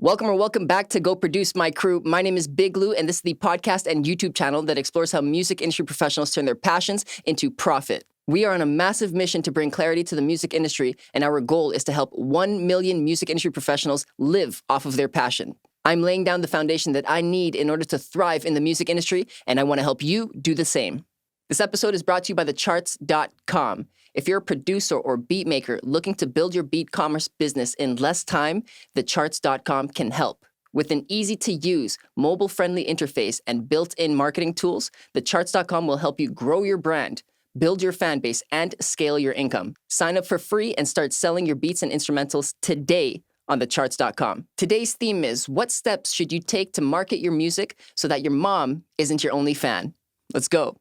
Welcome back to Go Produce My Crew. My name is Big Lou, and this is the podcast and YouTube channel that explores how music industry professionals turn their passions into profit. We are on a massive mission to bring clarity to the music industry, and our goal is to help 1 million music industry professionals live off of their passion. I'm laying down the foundation that I need in order to thrive in the music industry, and I want to help you do the same. This episode is brought to you by thecharts.com. If you're a producer or beat maker looking to build your beat commerce business in less time, thecharts.com can help. With an easy-to-use, mobile-friendly interface and built-in marketing tools, thecharts.com will help you grow your brand, build your fan base, and scale your income. Sign up for free and start selling your beats and instrumentals today on thecharts.com. Today's theme is, what steps should you take to market your music so that your mom isn't your only fan? Let's go.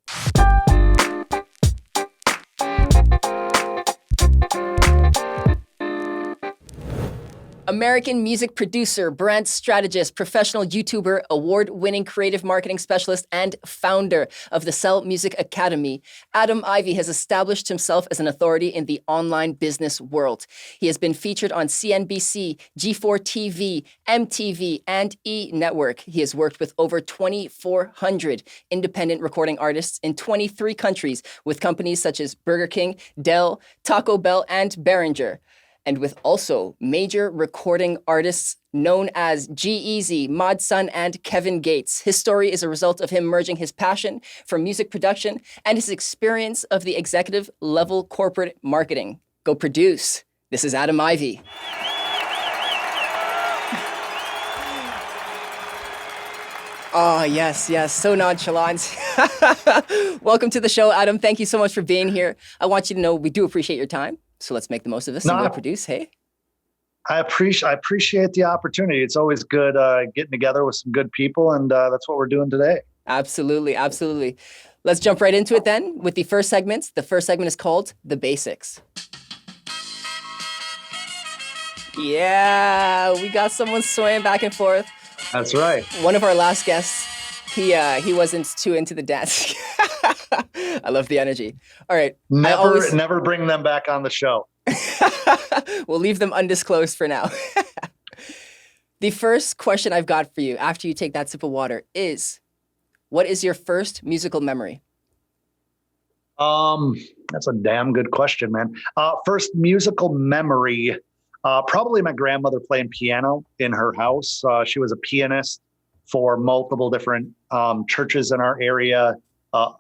American music producer, brand strategist, professional YouTuber, award-winning creative marketing specialist, and founder of the Sell Music Academy, Adam Ivy has established himself as an authority in the online business world. He has been featured on CNBC, G4TV, MTV, and E! Network. He has worked with over 2,400 independent recording artists in 23 countries with companies such as Burger King, Dell, Taco Bell, and Behringer. And with also major recording artists known as G-Eazy, ModSun, and Kevin Gates. His story is a result of him merging his passion for music production and his experience of the executive level corporate marketing. Go produce. This is Adam Ivy. Oh, yes, so nonchalant. Welcome to the show, Adam. Thank you so much for being here. I want you to know we do appreciate your time. So let's make the most of this and go produce, hey? I appreciate the opportunity. It's always good getting together with some good people, and that's what we're doing today. Absolutely. Let's jump right into it then with the first segment. The first segment is called The Basics. Yeah, we got someone swaying back and forth. That's right. One of our last guests, he wasn't too into the dance. I love the energy. All right. Never bring them back on the show. We'll leave them undisclosed for now. The first question I've got for you after you take that sip of water is, what is your first musical memory? That's a damn good question, man. First musical memory, probably my grandmother playing piano in her house. She was a pianist for multiple different churches in our area.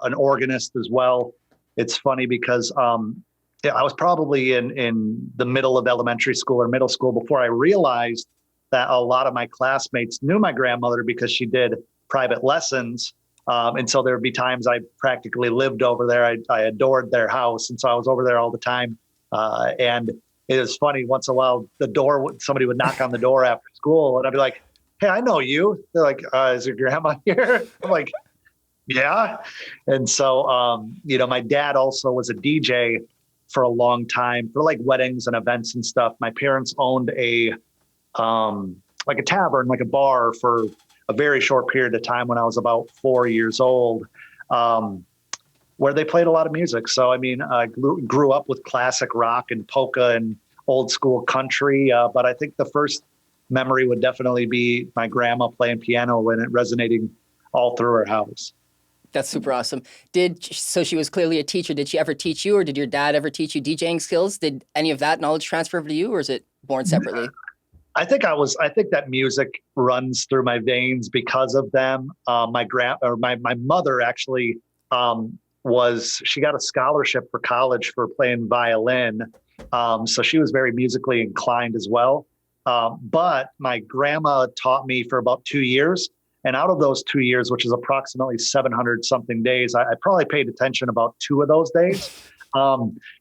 An organist as well. It's funny because I was probably in the middle of elementary school or middle school before I realized that a lot of my classmates knew my grandmother because she did private lessons. And so there would be times I practically lived over there. I adored their house. And so I was over there all the time. And it was funny, once in a while, somebody would knock on the door after school and I'd be like, hey, I know you. They're like, is your grandma here? I'm like, yeah. And so, my dad also was a DJ for a long time for like weddings and events and stuff. My parents owned a tavern, like a bar for a very short period of time when I was about 4 years old, where they played a lot of music. So, I grew up with classic rock and polka and old school country. But I think the first memory would definitely be my grandma playing piano and it resonating all through her house. That's super awesome. So she was clearly a teacher. Did she ever teach you, or did your dad ever teach you DJing skills? Did any of that knowledge transfer over to you, or is it born separately? I think that music runs through my veins because of them. My mother actually she got a scholarship for college for playing violin. So she was very musically inclined as well. But my grandma taught me for about 2 years. And out of those 2 years, which is approximately 700 something days, I probably paid attention about 2 of those days.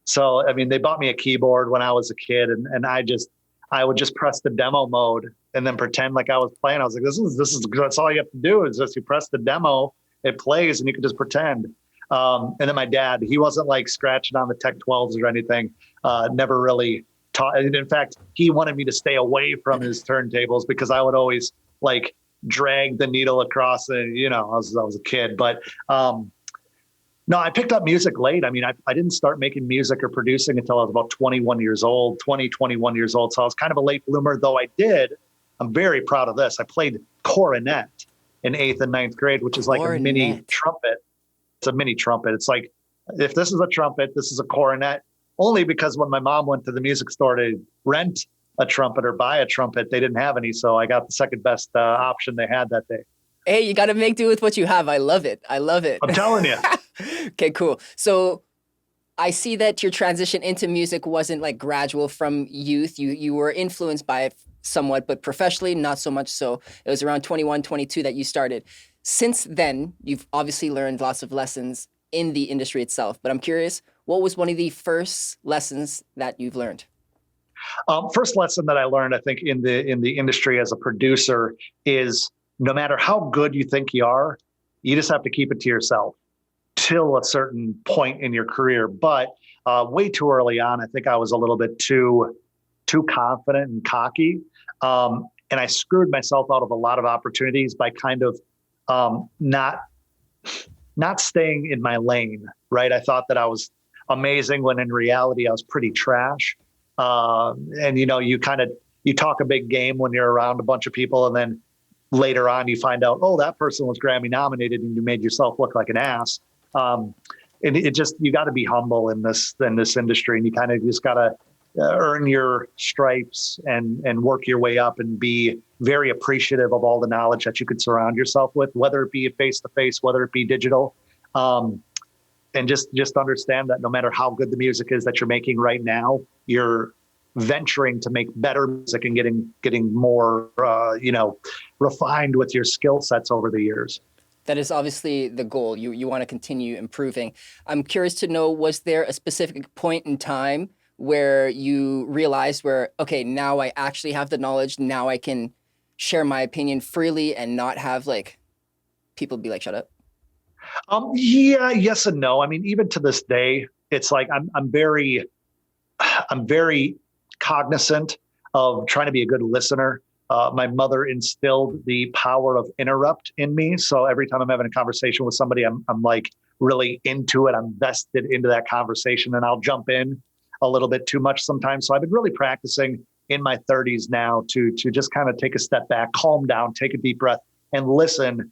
So they bought me a keyboard when I was a kid, and I would just press the demo mode and then pretend like I was playing. I was like, that's all you have to do is just you press the demo, it plays, and you can just pretend. And then my dad, he wasn't like scratching on the Tech 12s or anything. Never really taught. In fact, he wanted me to stay away from his turntables because I would always like drag the needle across and I was a kid, but no, I picked up music late. I didn't start making music or producing until I was about 21 years old. So I was kind of a late bloomer, though I did I'm very proud of this. I played cornet in 8th and 9th grade, which is like a mini trumpet. It's a mini trumpet. It's like, if this is a trumpet, this is a cornet, only because when my mom went to the music store to rent a trumpet or buy a trumpet, they didn't have any. So I got the second best option they had that day. Hey, you got to make do with what you have. I love it. I love it. I'm telling you. Okay, cool. So I see that your transition into music wasn't like gradual from youth. You were influenced by it somewhat, but professionally, not so much so. It was around 21, 22 that you started. Since then, you've obviously learned lots of lessons in the industry itself. But I'm curious, what was one of the first lessons that you've learned? First lesson that I learned, I think, in the industry as a producer is no matter how good you think you are, you just have to keep it to yourself till a certain point in your career. But way too early on, I think I was a little bit too confident and cocky. And I screwed myself out of a lot of opportunities by kind of not staying in my lane, right? I thought that I was amazing when in reality I was pretty trash. And you talk a big game when you're around a bunch of people, and then later on you find out, oh, that person was Grammy nominated, and you made yourself look like an ass. And you got to be humble in this industry, and you kind of just got to earn your stripes and work your way up and be very appreciative of all the knowledge that you could surround yourself with, whether it be face to face, whether it be digital. And just understand that no matter how good the music is that you're making right now, you're venturing to make better music and getting more, refined with your skill sets over the years. That is obviously the goal. You want to continue improving. I'm curious to know, was there a specific point in time where you realized okay, now I actually have the knowledge, now I can share my opinion freely and not have like people be like, shut up? Yeah, yes and no. I mean, even to this day, it's like I'm very cognizant of trying to be a good listener. My mother instilled the power of interrupt in me. So every time I'm having a conversation with somebody, I'm like really into it. I'm vested into that conversation, and I'll jump in a little bit too much sometimes. So I've been really practicing in my 30s now to just kind of take a step back, calm down, take a deep breath, and listen.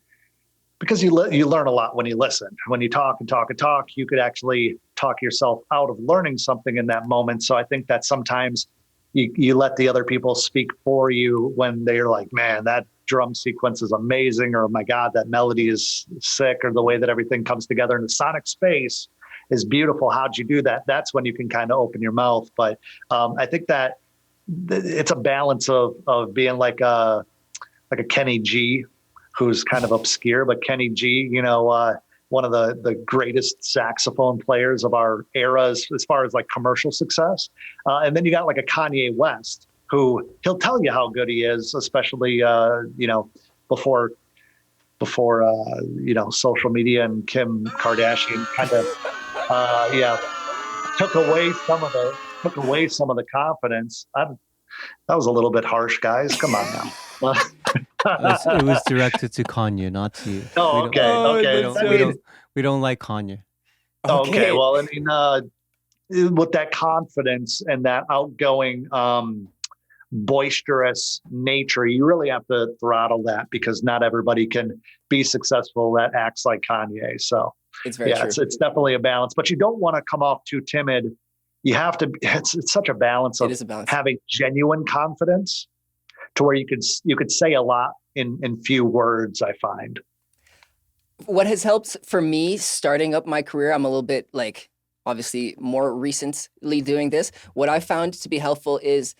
Because you learn a lot when you listen. When you talk and talk and talk, you could actually talk yourself out of learning something in that moment. So I think that sometimes you let the other people speak for you when they're like, man, that drum sequence is amazing, or my God, that melody is sick, or the way that everything comes together in the sonic space is beautiful. How'd you do that? That's when you can kind of open your mouth. But I think that it's a balance of being like a Kenny G, who's kind of obscure, but Kenny G, one of the greatest saxophone players of our era as far as like commercial success. And then you got like a Kanye West, who he'll tell you how good he is, especially, before social media and Kim Kardashian kind of, took away some of the confidence. That was a little bit harsh, guys. Come on now. It was directed to Kanye, not to you. Oh, okay. We don't like Kanye. Okay. Well, I mean, with that confidence and that outgoing, boisterous nature, you really have to throttle that, because not everybody can be successful that acts like Kanye. So it's very true. It's definitely a balance, but you don't want to come off too timid. You have to. It's such a balance of having genuine confidence to where you could say a lot in few words, I find. What has helped for me starting up my career, I'm a little bit like obviously more recently doing this. What I found to be helpful is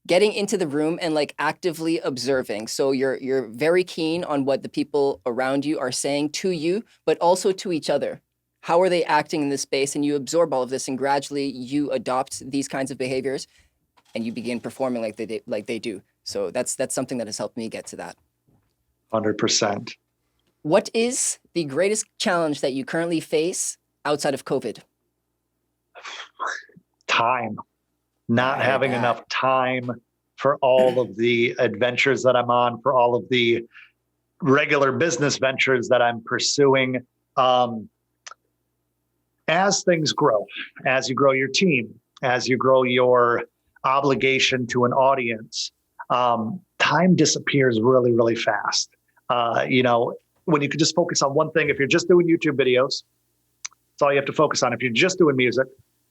getting into the room and like actively observing. So you're very keen on what the people around you are saying to you, but also to each other. How are they acting in this space? And you absorb all of this, and gradually you adopt these kinds of behaviors, and you begin performing like they do. So that's something that has helped me get to that. 100%. What is the greatest challenge that you currently face outside of COVID? Time. Not having enough time for all of the adventures that I'm on, for all of the regular business ventures that I'm pursuing. As things grow, as you grow your team, as you grow your obligation to an audience, time disappears really, really fast. When you can just focus on one thing, if you're just doing YouTube videos, that's all you have to focus on. If you're just doing music,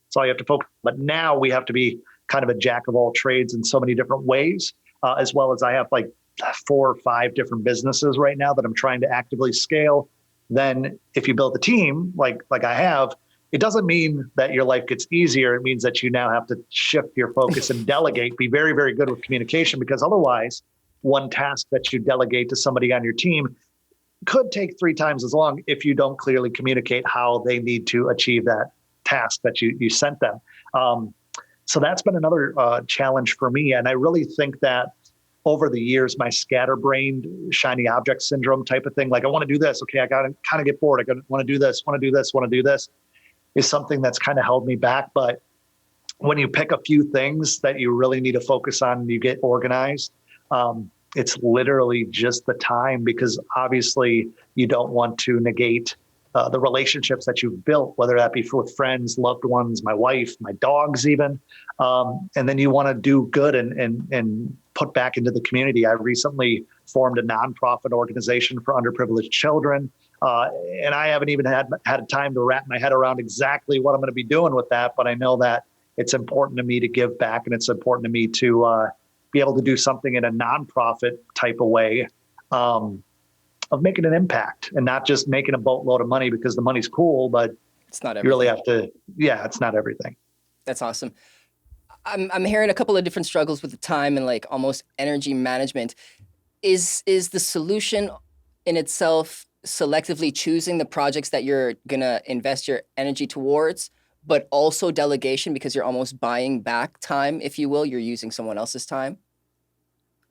that's all you have to focus on. But now we have to be kind of a jack of all trades in so many different ways, as well as I have like 4 or 5 different businesses right now that I'm trying to actively scale. Then if you build a team like I have, it doesn't mean that your life gets easier. It means that you now have to shift your focus and delegate, be very, very good with communication, because otherwise one task that you delegate to somebody on your team could take 3 times as long if you don't clearly communicate how they need to achieve that task that you sent them. So that's been another challenge for me. And I really think that over the years, my scatterbrained shiny object syndrome type of thing, like I want to do this. Okay, I got to kind of get bored. I want to do this, want to do this, want to do this, is something that's kind of held me back. But when you pick a few things that you really need to focus on and you get organized, it's literally just the time, because obviously you don't want to negate the relationships that you've built, whether that be with friends, loved ones, my wife, my dogs even. And then you want to do good and put back into the community. I recently formed a nonprofit organization for underprivileged children. And I haven't even had time to wrap my head around exactly what I'm going to be doing with that. But I know that it's important to me to give back, and it's important to me to be able to do something in a nonprofit type of way of making an impact, and not just making a boatload of money because the money's cool, but It's not everything. you really have to, it's not everything. That's awesome. I'm hearing a couple of different struggles with the time and like almost energy management. Is the solution in itself selectively choosing the projects that you're gonna invest your energy towards, but also delegation, because you're almost buying back time, if you will? You're using someone else's time.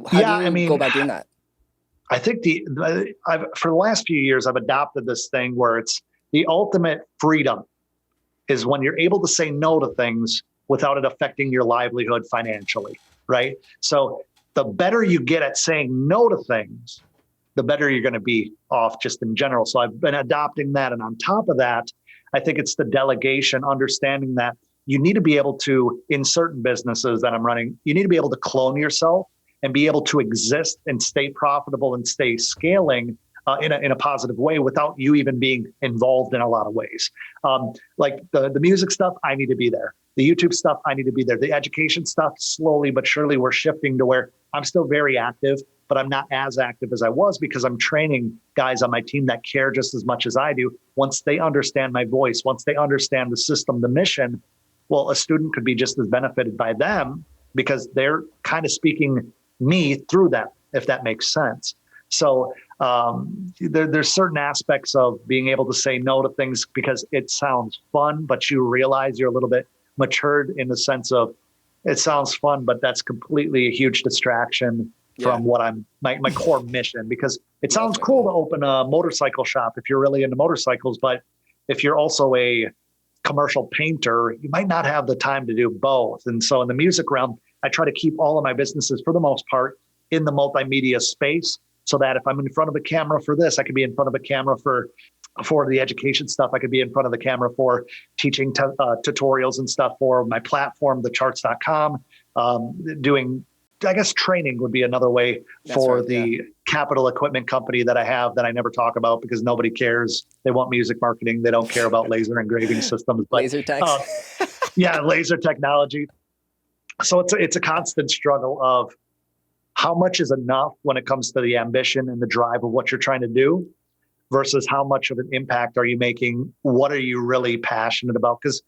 How do you go about doing that? I think for the last few years, I've adopted this thing where it's the ultimate freedom is when you're able to say no to things without it affecting your livelihood financially, right? So the better you get at saying no to things, the better you're going to be off just in general. So I've been adopting that. And on top of that, I think it's the delegation, understanding that you need to be able to, in certain businesses that I'm running, you need to be able to clone yourself and be able to exist and stay profitable and stay scaling in a positive way without you even being involved in a lot of ways. Like the music stuff, I need to be there. The YouTube stuff, I need to be there. The education stuff, slowly but surely, we're shifting to where I'm still very active, but I'm not as active as I was, because I'm training guys on my team that care just as much as I do. Once they understand my voice, once they understand the system, the mission, well, a student could be just as benefited by them because they're kind of speaking me through that, if that makes sense. So there's certain aspects of being able to say no to things because it sounds fun, but you realize you're a little bit matured in the sense of it sounds fun, but that's completely a huge distraction from what my core mission, because it sounds cool to open a motorcycle shop if you're really into motorcycles, but if you're also a commercial painter, you might not have the time to do both. And so in the music realm, I try to keep all of my businesses, for the most part, in the multimedia space, so that if I'm in front of a camera for this, I could be in front of a camera for the education stuff. I could be in front of the camera for teaching tutorials and stuff for my platform, thecharts.com, doing, I guess training would be another way for the capital equipment company that I have that I never talk about because nobody cares. They want music marketing. They don't care about laser engraving systems. But, laser tech. laser technology. So it's a constant struggle of how much is enough when it comes to the ambition and the drive of what you're trying to do versus how much of an impact are you making? What are you really passionate about? Because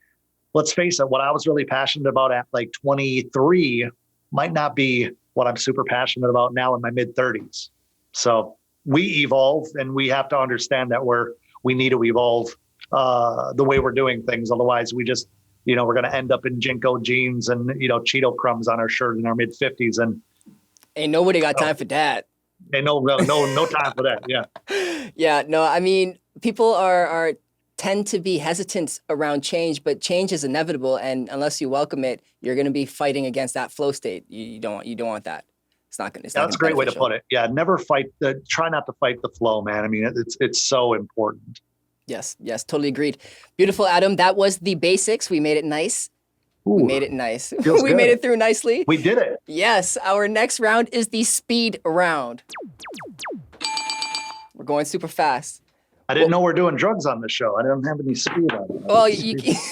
let's face it, what I was really passionate about at like 23 might not be what I'm super passionate about now in my mid 30s. So we evolve, and we have to understand that we need to evolve the way we're doing things. Otherwise we just, we're going to end up in Jinko jeans and, Cheeto crumbs on our shirt in our mid 50s. And ain't nobody got time for that. Ain't no time for that. Yeah. Yeah. No, I mean, people are tend to be hesitant around change, but change is inevitable. And unless you welcome it, you're going to be fighting against that flow state. You don't want that. It's not going to. That's a great way to put it. Yeah. Never try not to fight the flow, man. I mean, it's so important. Yes, totally agreed. Beautiful, Adam. That was the basics. We made it nice. We Ooh, made it nice. feels We good. made it through nicely. We did it. Yes, our next round is the speed round. We're going super fast. I didn't know we're doing drugs on this show. I don't have any speed on it.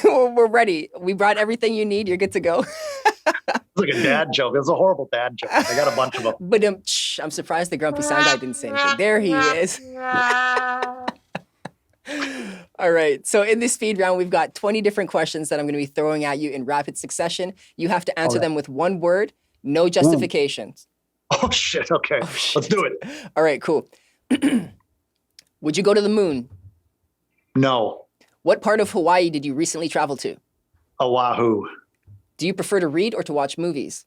Well, we're ready. We brought everything you need. You're good to go. It's like a dad joke. It's a horrible dad joke. I got a bunch of them. But I'm surprised the grumpy sound guy didn't say anything. There he is. All right. So in this speed round, we've got 20 different questions that I'm going to be throwing at you in rapid succession. You have to answer them with one word, no justifications. Oh, shit. Okay. Let's do it. All right, cool. Would you go to the moon? No. What part of Hawaii did you recently travel to? Oahu. Do you prefer to read or to watch movies?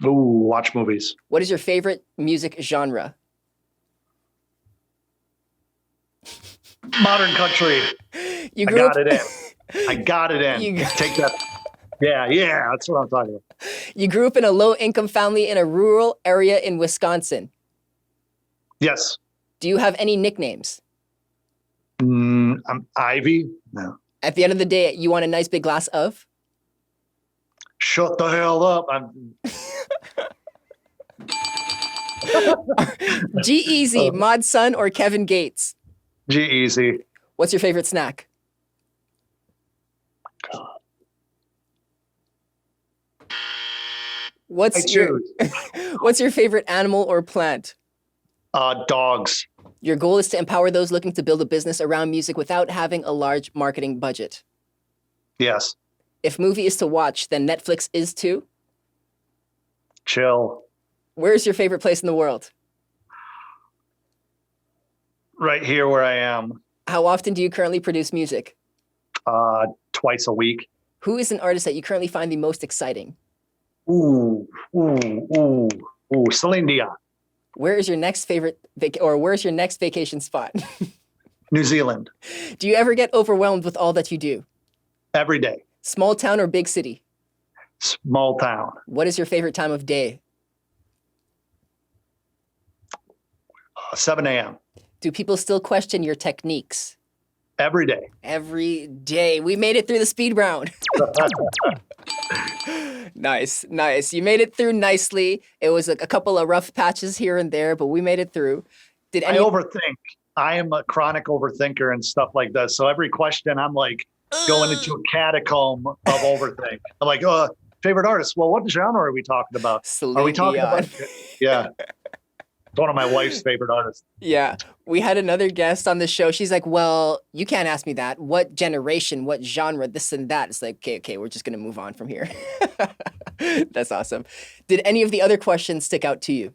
Ooh, watch movies. What is your favorite music genre? Modern country. You I grew got up, it in. I got it in. You- Take that. Yeah. That's what I'm talking about. You grew up in a low-income family in a rural area in Wisconsin. Yes. Do you have any nicknames? I'm Ivy. No. At the end of the day, you want a nice big glass of? Shut the hell up. G-Eazy, ModSun, or Kevin Gates? G-Eazy. What's your favorite snack? What's your favorite animal or plant? Dogs. Your goal is to empower those looking to build a business around music without having a large marketing budget. Yes. If movie is to watch, then Netflix is too. Chill. Where's your favorite place in the world? Right here where I am. How often do you currently produce music? Twice a week. Who is an artist that you currently find the most exciting? Ooh. Celine Dion. Where is your next where's your next vacation spot? New Zealand. Do you ever get overwhelmed with all that you do? Every day. Small town or big city? Small town. What is your favorite time of day? 7 a.m. Do people still question your techniques? Every day. Every day. We made it through the speed round. Nice. You made it through nicely. It was a couple of rough patches here and there, but we made it through. I overthink. I am a chronic overthinker and stuff like that. So every question, I'm like going into a catacomb of overthink. I'm like, favorite artist. Well, what genre are we talking about? Celine are we talking Dion. about? Yeah. It's one of my wife's favorite artists. Yeah. We had another guest on the show. She's like, well, you can't ask me that. What generation, what genre, this and that. It's like, okay, we're just going to move on from here. That's awesome. Did any of the other questions stick out to you?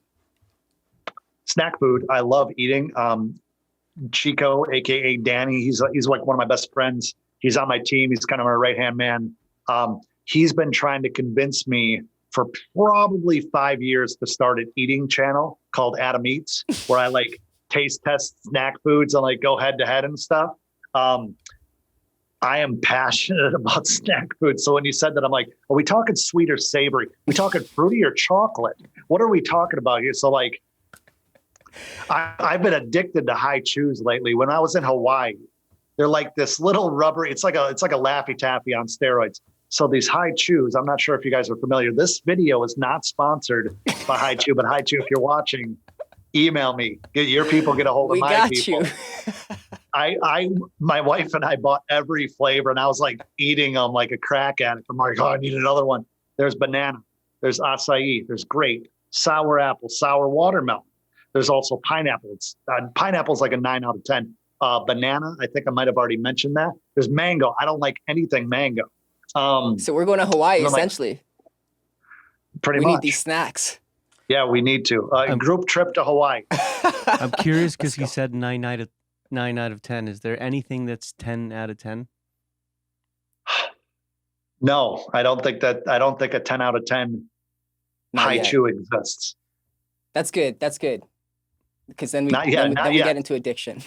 Snack food. I love eating. Chico, aka Danny, he's like one of my best friends. He's on my team. He's kind of my right-hand man. He's been trying to convince me for probably 5 years to start an eating channel called Adam Eats, where I like taste test snack foods and like go head to head and stuff. I am passionate about snack food. So when you said that, I'm like, are we talking sweet or savory? Are we talking fruity or chocolate? What are we talking about here? So like, I've been addicted to high chews lately. When I was in Hawaii, they're like this little rubber. It's like a Laffy Taffy on steroids. So these high chews, I'm not sure if you guys are familiar. This video is not sponsored by High Chew, but High Chew, if you're watching, email me. Get your people, get a hold of my people. You. My wife and I bought every flavor, and I was like eating them like a crack addict. I'm like, I need another one. There's banana, there's acai, there's grape, sour apple, sour watermelon. There's also pineapple. Pineapple's like a 9 out of 10. Banana, I think I might have already mentioned that. There's mango. I don't like anything mango. So we're going to Hawaii, essentially. Pretty much. We need these snacks. Yeah, we need to. Group trip to Hawaii. I'm curious because he said 9 out of 10. Is there anything that's 10 out of 10? No, I don't think a 10 out of 10 high chew exists. That's good. Because then we get into addiction.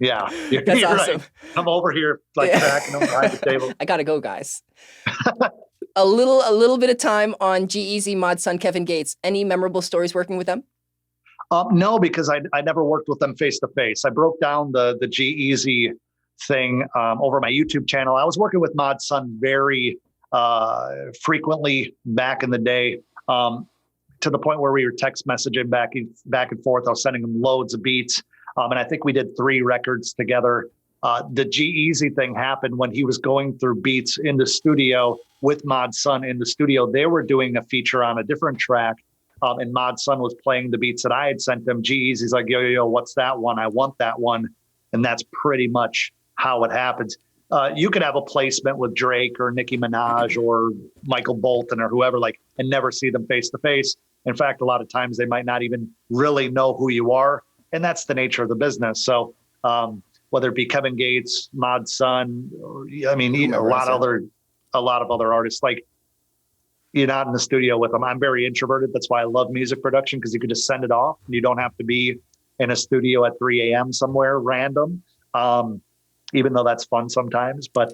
Yeah, that's awesome. Right. I'm over here like cracking them behind the table. I gotta go, guys. A little bit of time on G-Eazy, ModSun, Kevin Gates. Any memorable stories working with them? No, because I never worked with them face to face. I broke down the G-Eazy thing over my YouTube channel. I was working with ModSun very frequently back in the day, to the point where we were text messaging back and forth. I was sending him loads of beats. And I think we did 3 records together. The G-Eazy thing happened when he was going through beats in the studio with ModSun in the studio. They were doing a feature on a different track, and ModSun was playing the beats that I had sent them. G-Eazy's like, yo, what's that one? I want that one. And that's pretty much how it happens. You could have a placement with Drake or Nicki Minaj or Michael Bolton or whoever, like, and never see them face to face. In fact, a lot of times they might not even really know who you are. And that's the nature of the business. So, whether it be Kevin Gates, ModSun, I mean, a lot of other artists, like, you're not in the studio with them. I'm very introverted. That's why I love music production, because you can just send it off and you don't have to be in a studio at 3 a.m. somewhere random, even though that's fun sometimes. But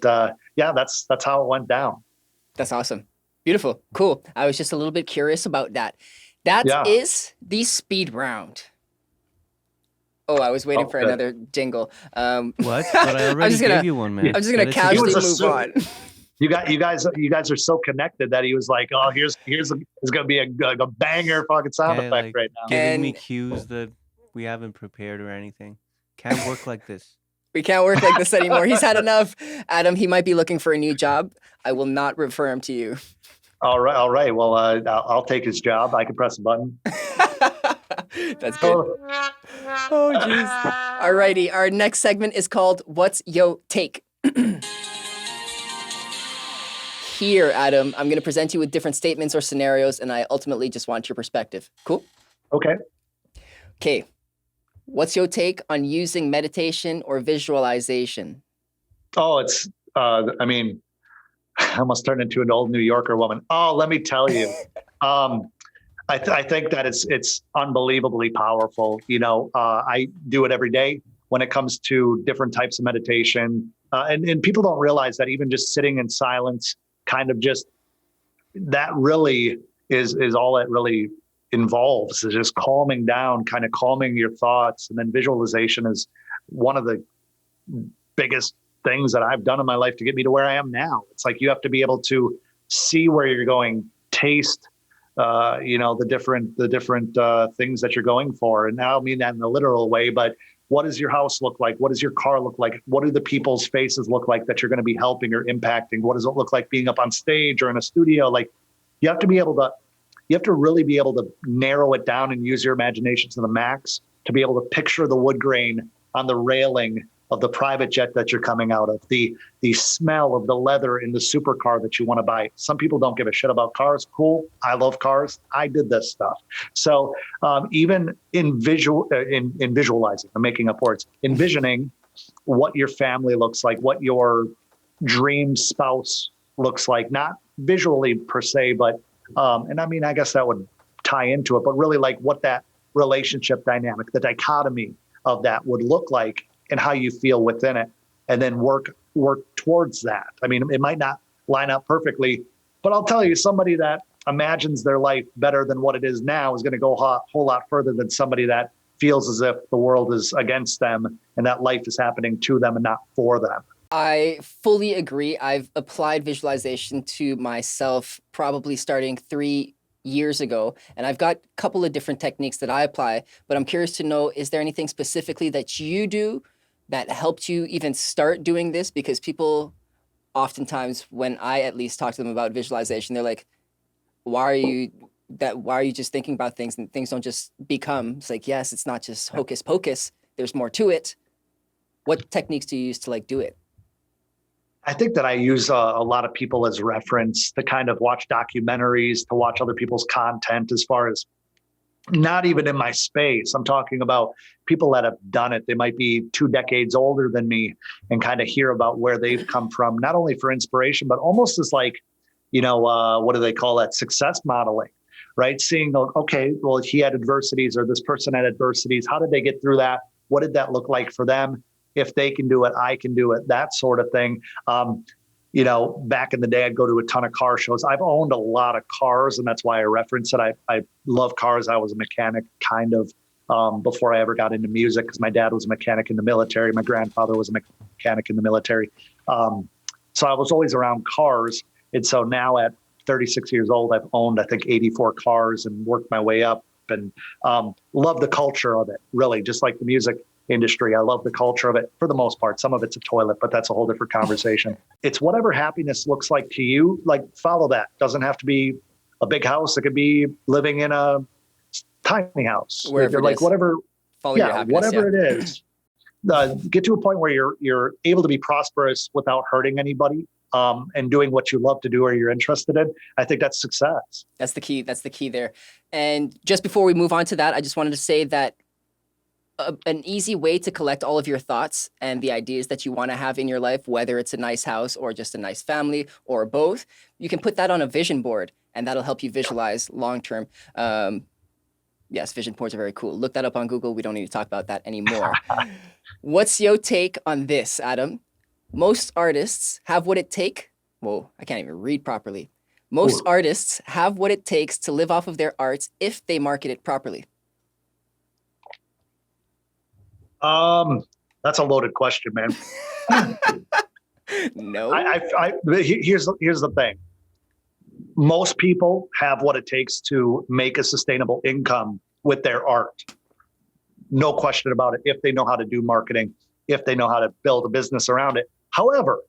yeah, that's how it went down. That's awesome. Beautiful. Cool. I was just a little bit curious about that. That is the speed round. Oh, I was waiting for another jingle. What? But I already gave you one, man. I'm just gonna casually move on. You guys are so connected that he was like, "Oh, it's gonna be a banger fucking sound effect right now." Giving me cues that we haven't prepared or anything. Can't work like this. We can't work like this anymore. He's had enough. Adam, he might be looking for a new job. I will not refer him to you. All right. Well, I'll take his job. I can press a button. That's good. Oh, jeez. Alrighty. Our next segment is called What's Yo Take? Here, Adam, I'm going to present you with different statements or scenarios, and I ultimately just want your perspective. Cool? Okay. What's your take on using meditation or visualization? Oh, it's, I mean, I almost turned into an old New Yorker woman. Oh, let me tell you. I think that it's unbelievably powerful. You know, I do it every day when it comes to different types of meditation. And people don't realize that even just sitting in silence, kind of just, that really is all it really involves, is just calming down, kind of calming your thoughts. And then visualization is one of the biggest things that I've done in my life to get me to where I am now. It's like you have to be able to see where you're going, taste, the different things that you're going for. And I don't mean that in a literal way, but what does your house look like? What does your car look like? What do the people's faces look like that you're going to be helping or impacting? What does it look like being up on stage or in a studio? Like, you have to really be able to narrow it down and use your imagination to the max to be able to picture the wood grain on the railing of the private jet that you're coming out of, the smell of the leather in the supercar that you want to buy. Some people don't give a shit about cars. Cool. I love cars. I did this stuff. So even in visualizing, I'm making up words, envisioning what your family looks like, what your dream spouse looks like, not visually per se, but, and I mean, I guess that would tie into it, but really like what that relationship dynamic, the dichotomy of that would look like, and how you feel within it, and then work towards that. I mean, it might not line up perfectly, but I'll tell you, somebody that imagines their life better than what it is now is going to go a whole lot further than somebody that feels as if the world is against them and that life is happening to them and not for them. I fully agree. I've applied visualization to myself probably starting 3 years ago, and I've got a couple of different techniques that I apply, but I'm curious to know, is there anything specifically that you do that helped you even start doing this? Because people oftentimes, when I at least talk to them about visualization, they're like, why are you just thinking about things and things don't just become? It's like, yes, it's not just hocus pocus. There's more to it. What techniques do you use to like do it? I think that I use a lot of people as reference to kind of watch documentaries, to watch other people's content, as far as not even in my space. I'm talking about people that have done it. They might be 2 decades older than me, and kind of hear about where they've come from, not only for inspiration, but almost as like, what do they call that? Success modeling, right? Seeing, okay, well, he had adversities, or this person had adversities. How did they get through that? What did that look like for them? If they can do it, I can do it, that sort of thing. Back in the day, I'd go to a ton of car shows. I've owned a lot of cars, and that's why I reference it. I love cars. I was a mechanic kind of before I ever got into music, because my dad was a mechanic in the military. My grandfather was a mechanic in the military. So I was always around cars. And so now at 36 years old, I've owned, I think, 84 cars and worked my way up, and love the culture of it, really, just like the music industry. I love the culture of it for the most part. Some of it's a toilet, but that's a whole different conversation. It's whatever happiness looks like to you, like follow that. Doesn't have to be a big house. It could be living in a tiny house. Wherever You're it like, is. whatever, Follow your happiness. whatever it is. Get to a point where you're able to be prosperous without hurting anybody, and doing what you love to do or you're interested in. I think that's success. That's the key. That's the key there. And just before we move on to that, I just wanted to say that an easy way to collect all of your thoughts and the ideas that you want to have in your life, whether it's a nice house or just a nice family or both, you can put that on a vision board, and that'll help you visualize long-term. Yes, vision boards are very cool. Look that up on Google. We don't need to talk about that anymore. What's your take on this, Adam? Most artists have what it takes. Whoa, I can't even read properly. Most artists have what it takes to live off of their arts if they market it properly. That's a loaded question, man. No. Here's the thing. Most people have what it takes to make a sustainable income with their art. No question about it. If they know how to do marketing, if they know how to build a business around it. However,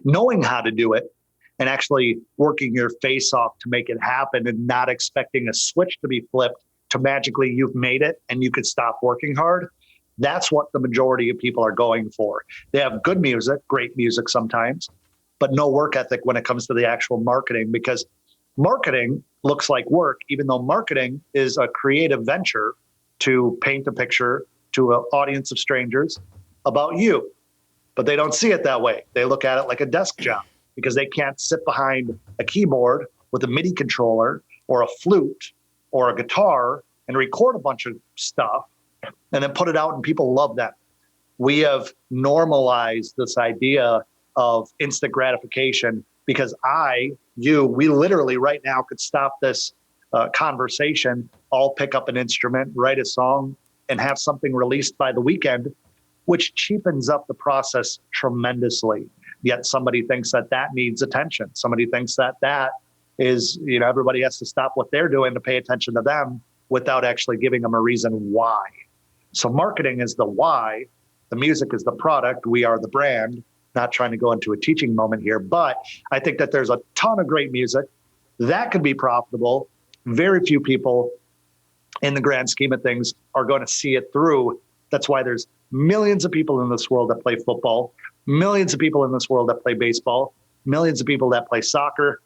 knowing how to do it and actually working your face off to make it happen and not expecting a switch to be flipped to magically you've made it and you could stop working hard. That's what the majority of people are going for. They have good music, great music sometimes, but no work ethic when it comes to the actual marketing, because marketing looks like work, even though marketing is a creative venture to paint a picture to an audience of strangers about you. But they don't see it that way. They look at it like a desk job because they can't sit behind a keyboard with a MIDI controller or a flute or a guitar and record a bunch of stuff and then put it out and people love that. We have normalized this idea of instant gratification because we literally right now could stop this conversation, all pick up an instrument, write a song, and have something released by the weekend, which cheapens up the process tremendously. Yet somebody thinks that needs attention. Somebody thinks that is, everybody has to stop what they're doing to pay attention to them without actually giving them a reason why. So marketing is the why, the music is the product, we are the brand. Not trying to go into a teaching moment here, but I think that there's a ton of great music that could be profitable. Very few people in the grand scheme of things are going to see it through. That's why there's millions of people in this world that play football, millions of people in this world that play baseball, millions of people that play soccer,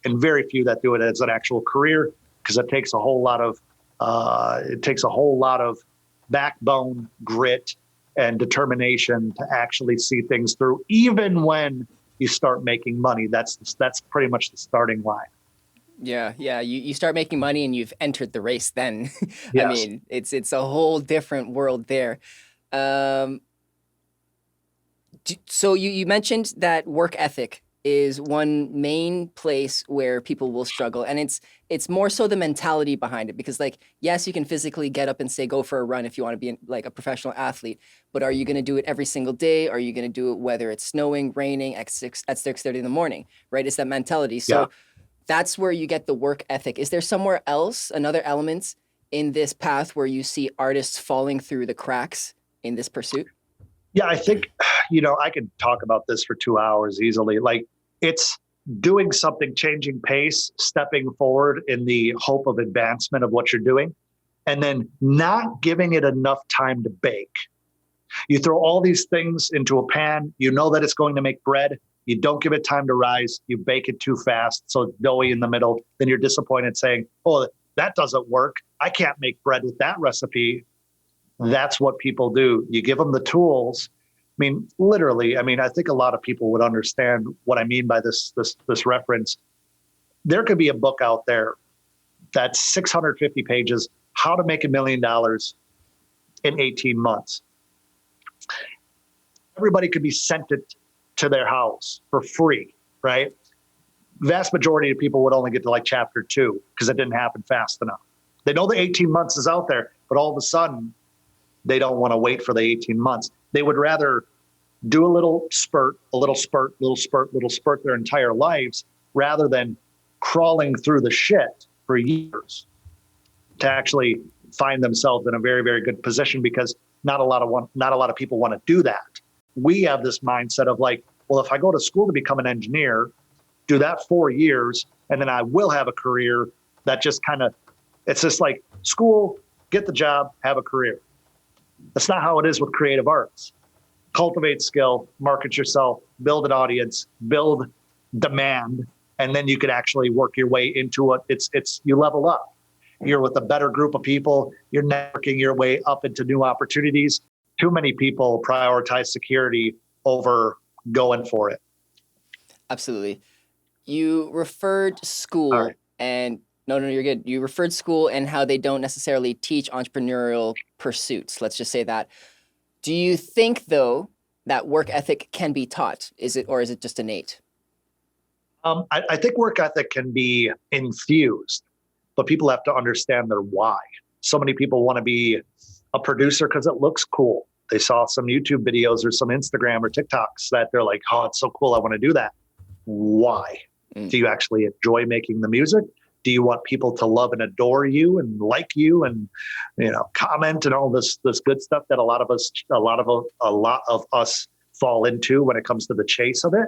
and very few that do it as an actual career, because it takes a whole lot of backbone, grit, and determination to actually see things through, even when you start making money. That's pretty much the starting line. Yeah. You start making money and you've entered the race then. Yes. I mean, it's a whole different world there. So you mentioned that work ethic is one main place where people will struggle, and it's more so the mentality behind it, because yes, you can physically get up and say go for a run if you want to be like a professional athlete, but are you going to do it every single day? Are you going to do it whether it's snowing, raining at 6:30 in the morning, right? It's that mentality. So that's where you get the work ethic. Is there somewhere else, another element in this path where you see artists falling through the cracks in this pursuit? Yeah, I think, I could talk about this for 2 hours easily. It's doing something, changing pace, stepping forward in the hope of advancement of what you're doing, and then not giving it enough time to bake. You throw all these things into a pan, you know that it's going to make bread, you don't give it time to rise, you bake it too fast, so it's doughy in the middle, then you're disappointed saying, oh, that doesn't work, I can't make bread with that recipe. That's what people do. You give them the tools. I mean, literally, I think a lot of people would understand what I mean by this reference. There could be a book out there that's 650 pages, How to Make $1 Million in 18 months. Everybody could be sent it to their house for free, right? Vast majority of people would only get to chapter 2 because it didn't happen fast enough. They know the 18 months is out there, but all of a sudden, they don't want to wait for the 18 months. They would rather do a little spurt, little spurt their entire lives, rather than crawling through the shit for years to actually find themselves in a very, very good position, because not a lot of people want to do that. We have this mindset of like, well, if I go to school to become an engineer, do that 4 years, and then I will have a career that just kind of, it's just like school, get the job, have a career. That's not how it is with creative arts. Cultivate skill, market yourself, build an audience, build demand, and then you can actually work your way into it. It's you level up. You're with a better group of people. You're networking your way up into new opportunities. Too many people prioritize security over going for it. Absolutely. You referred school All right. and no, you're good. You referred school and how they don't necessarily teach entrepreneurial pursuits. Let's just say that. Do you think, though, that work ethic can be taught? Is it just innate? I think work ethic can be infused, but people have to understand their why. So many people want to be a producer because it looks cool. They saw some YouTube videos or some Instagram or TikToks that they're like, oh, it's so cool, I want to do that. Why? Do you actually enjoy making the music? Do you want people to love and adore you and like you and, comment and all this good stuff that a lot of us fall into when it comes to the chase of it?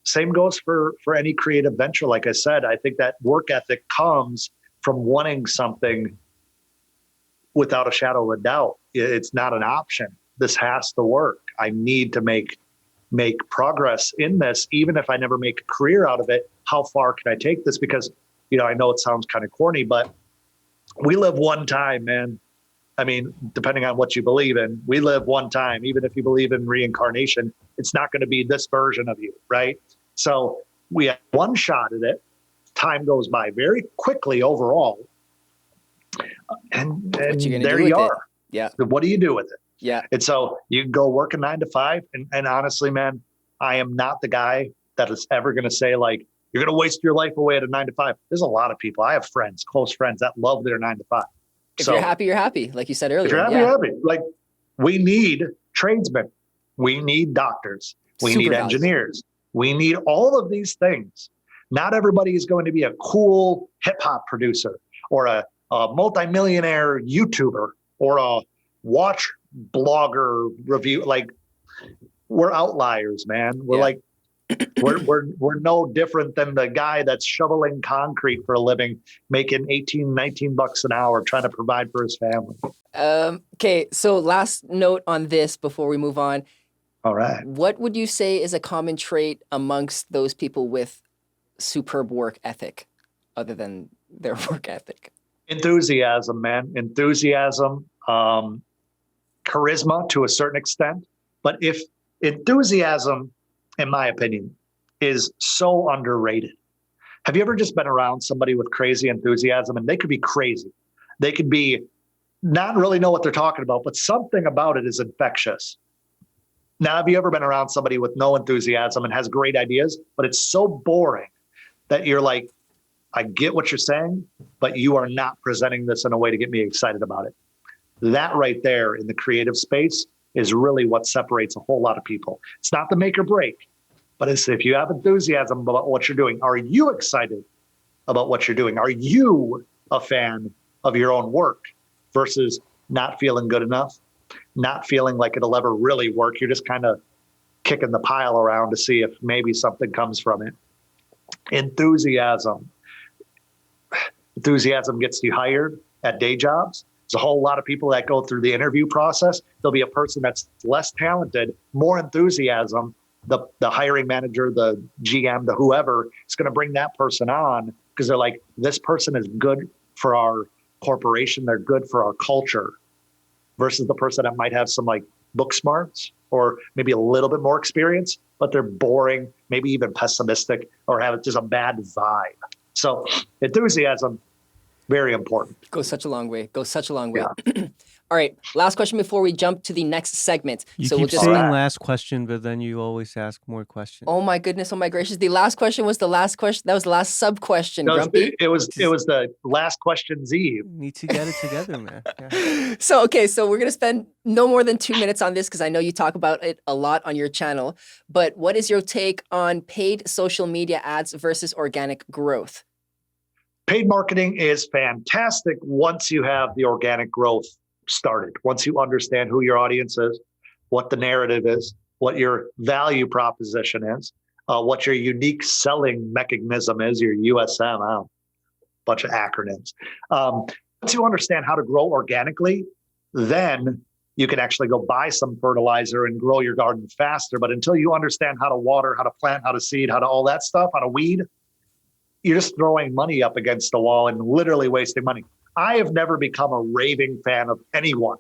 Same goes for any creative venture. Like I said, I think that work ethic comes from wanting something without a shadow of a doubt. It's not an option. This has to work. I need to make progress in this, even if I never make a career out of it. How far can I take this? Because, I know it sounds kind of corny, but we live one time, man. I mean, depending on what you believe in, we live one time. Even if you believe in reincarnation, it's not going to be this version of you, right? So we have one shot at it. Time goes by very quickly overall. And there you are. Yeah. So what do you do with it? Yeah. And so you can go work a 9 to 5. And honestly, man, I am not the guy that is ever going to say like, you're going to waste your life away at a 9 to 5. There's a lot of people. I have friends, close friends that love their 9 to 5. If you're happy, you're happy. Like you said earlier. If you're happy, you're happy. Like we need tradesmen. We need doctors. We need engineers. We need all of these things. Not everybody is going to be a cool hip hop producer or a multimillionaire YouTuber or a watch blogger review. Like we're outliers, man. We're like, we're no different than the guy that's shoveling concrete for a living, making 18, 19 bucks an hour, trying to provide for his family. Okay. So last note on this before we move on. All right. What would you say is a common trait amongst those people with superb work ethic, other than their work ethic? Enthusiasm, man. Enthusiasm, charisma to a certain extent. But if enthusiasm, in my opinion, is so underrated. Have you ever just been around somebody with crazy enthusiasm? And they could be crazy. They could be not really know what they're talking about, but something about it is infectious. Now, have you ever been around somebody with no enthusiasm and has great ideas, but it's so boring that you're like, I get what you're saying, but you are not presenting this in a way to get me excited about it. That right there in the creative space is really what separates a whole lot of people. It's not the make or break, but it's if you have enthusiasm about what you're doing. Are you excited about what you're doing? Are you a fan of your own work versus not feeling good enough, not feeling like it'll ever really work? You're just kind of kicking the pile around to see if maybe something comes from it. Enthusiasm gets you hired at day jobs. There's a whole lot of people that go through the interview process. There'll be a person that's less talented, more enthusiasm. The hiring manager, the GM, the whoever is going to bring that person on because they're like, this person is good for our corporation. They're good for our culture, versus the person that might have some like book smarts or maybe a little bit more experience, but they're boring, maybe even pessimistic or have just a bad vibe. So enthusiasm Very important. Goes such a long way. Goes such a long way. Yeah. All right. Last question before we jump to the next segment. You So keep we'll just. saying last question, but then you always ask more questions. Oh my goodness. Oh my gracious. The last question was the last question. That was the last sub question, Grumpy. It was the last question's Eve. Need to get it together, man. Yeah. So, okay. So we're going to spend no more than 2 minutes on this because I know you talk about it a lot on your channel. But what is your take on paid social media ads versus organic growth? Paid marketing is fantastic once you have the organic growth started. Once you understand who your audience is, what the narrative is, what your value proposition is, what your unique selling mechanism is, your USM, bunch of acronyms. Once you understand how to grow organically, then you can actually go buy some fertilizer and grow your garden faster. But until you understand how to water, how to plant, how to seed, how to all that stuff, how to weed, you're just throwing money up against the wall and literally wasting money. I have never become a raving fan of anyone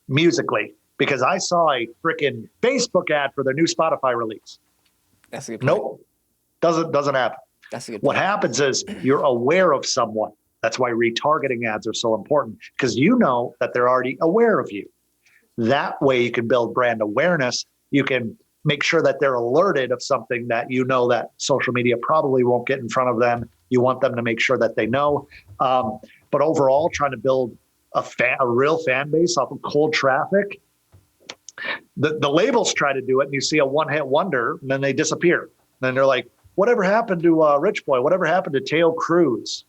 musically because I saw a freaking Facebook ad for their new Spotify release. That's a good point. Nope, doesn't happen. That's a good point. What happens is you're aware of someone. That's why retargeting ads are so important because you know that they're already aware of you. That way you can build brand awareness. You can make sure that they're alerted of something that you know that social media probably won't get in front of them. You want them to make sure that they know. But overall, trying to build a real fan base off of cold traffic, the labels try to do it, and you see a one-hit wonder, and then they disappear. And then they're like, whatever happened to Rich Boy? Whatever happened to Tail Cruz?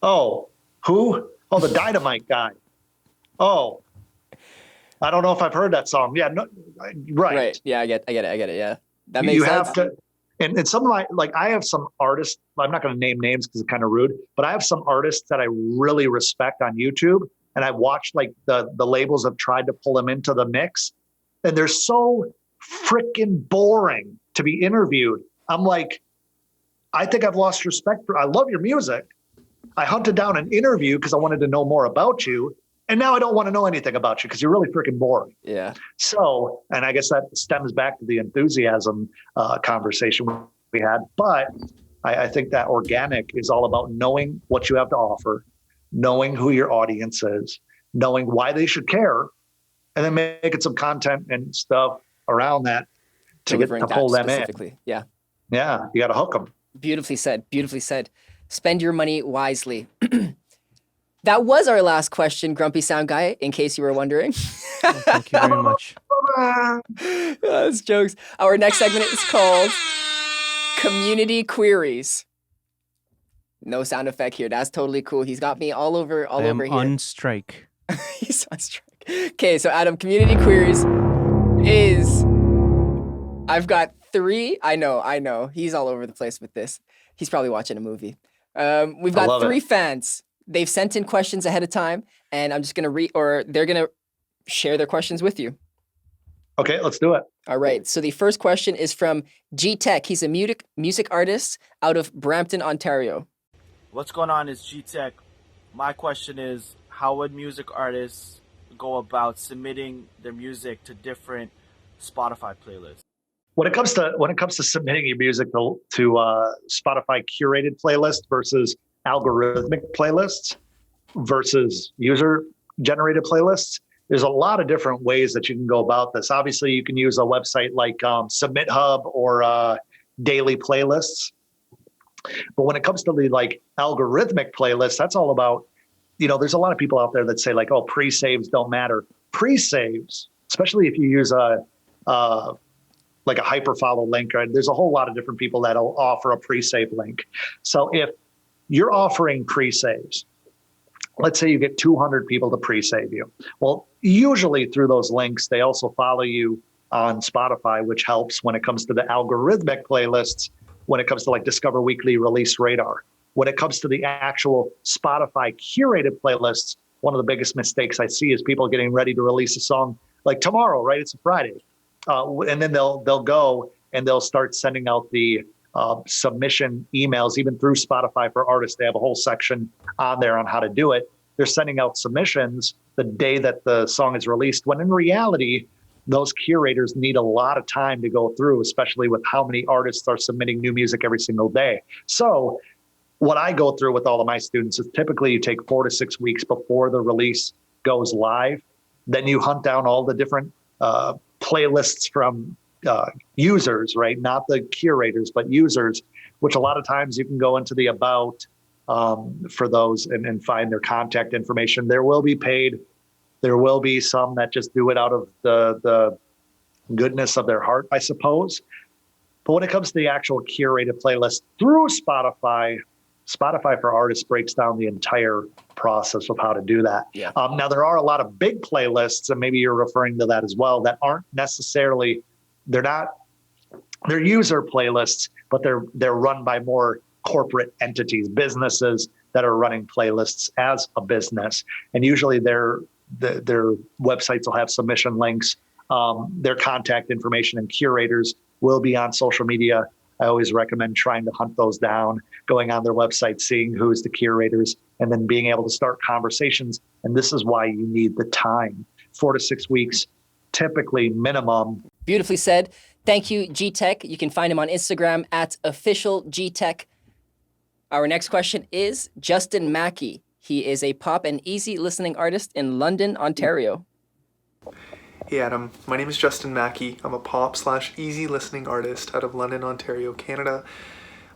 Oh, who? Oh, the Dynamite guy. Oh, I don't know if I've heard that song. Yeah, no, right. Yeah, I get it. Yeah, that makes sense. You have to, and some of my, like, I have some artists, I'm not going to name names because it's kind of rude, but I have some artists that I really respect on YouTube. And I've watched like the labels have tried to pull them into the mix and they're so freaking boring to be interviewed. I'm like, I think I've lost respect I love your music. I hunted down an interview because I wanted to know more about you. And now I don't want to know anything about you because you're really freaking boring. Yeah. So, and I guess that stems back to the enthusiasm conversation we had. But I think that organic is all about knowing what you have to offer, knowing who your audience is, knowing why they should care, and then making some content and stuff around that to pull them in. Yeah. Yeah. You got to hook them. Beautifully said. Beautifully said. Spend your money wisely. That was our last question, Grumpy Sound Guy, in case you were wondering. Thank you very much. That's jokes. Our next segment is called Community Queries. No sound effect here. That's totally cool. He's got me all over here. On strike. He's on strike. Okay, so Adam, Community Queries is... I've got 3. I know. He's all over the place with this. He's probably watching a movie. We've got 3 fans. They've sent in questions ahead of time, and I'm just going to read, or they're going to share their questions with you. Okay, let's do it. All right. So the first question is from G-Tech. He's a music artist out of Brampton, Ontario. What's going on is G-Tech. My question is, how would music artists go about submitting their music to different Spotify playlists? When it comes to submitting your music to Spotify curated playlist versus algorithmic playlists versus user generated playlists, there's a lot of different ways that you can go about this. Obviously, you can use a website like Submit Hub or Daily Playlists. But when it comes to the like algorithmic playlists, that's all about, there's a lot of people out there that say like, oh, pre-saves don't matter. Pre-saves, especially if you use like a hyperfollow link, right? There's a whole lot of different people that'll offer a pre-save link. So if you're offering pre-saves, let's say you get 200 people to pre-save you. Well, usually through those links, they also follow you on Spotify, which helps when it comes to the algorithmic playlists, when it comes to like Discover Weekly, Release Radar. When it comes to the actual Spotify curated playlists, one of the biggest mistakes I see is people getting ready to release a song like tomorrow, right? It's a Friday. And then they'll go and they'll start sending out the submission emails, even through Spotify for artists. They have a whole section on there on how to do it. They're sending out submissions the day that the song is released, when in reality, those curators need a lot of time to go through, especially with how many artists are submitting new music every single day. So what I go through with all of my students is typically you take 4 to 6 weeks before the release goes live. Then you hunt down all the different playlists from users, right? Not the curators, but users, which a lot of times you can go into the about for those and find their contact information. There will be paid. There will be some that just do it out of the goodness of their heart, I suppose. But when it comes to the actual curated playlist through Spotify for Artists breaks down the entire process of how to do that. Yeah. Now, there are a lot of big playlists, and maybe you're referring to that as well, that aren't necessarily, they're user playlists, but they're run by more corporate entities, businesses that are running playlists as a business. And usually their websites will have submission links, their contact information, and curators will be on social media. I always recommend trying to hunt those down, going on their website, seeing who's the curators, and then being able to start conversations. And this is why you need the time, 4 to 6 weeks, typically minimum. Beautifully said. Thank you, G-Tech. You can find him on Instagram at officialgtech. Our next question is Justin Mackey. He is a pop and easy listening artist in London, Ontario. Hey Adam, my name is Justin Mackey. I'm a pop/easy listening artist out of London, Ontario, Canada.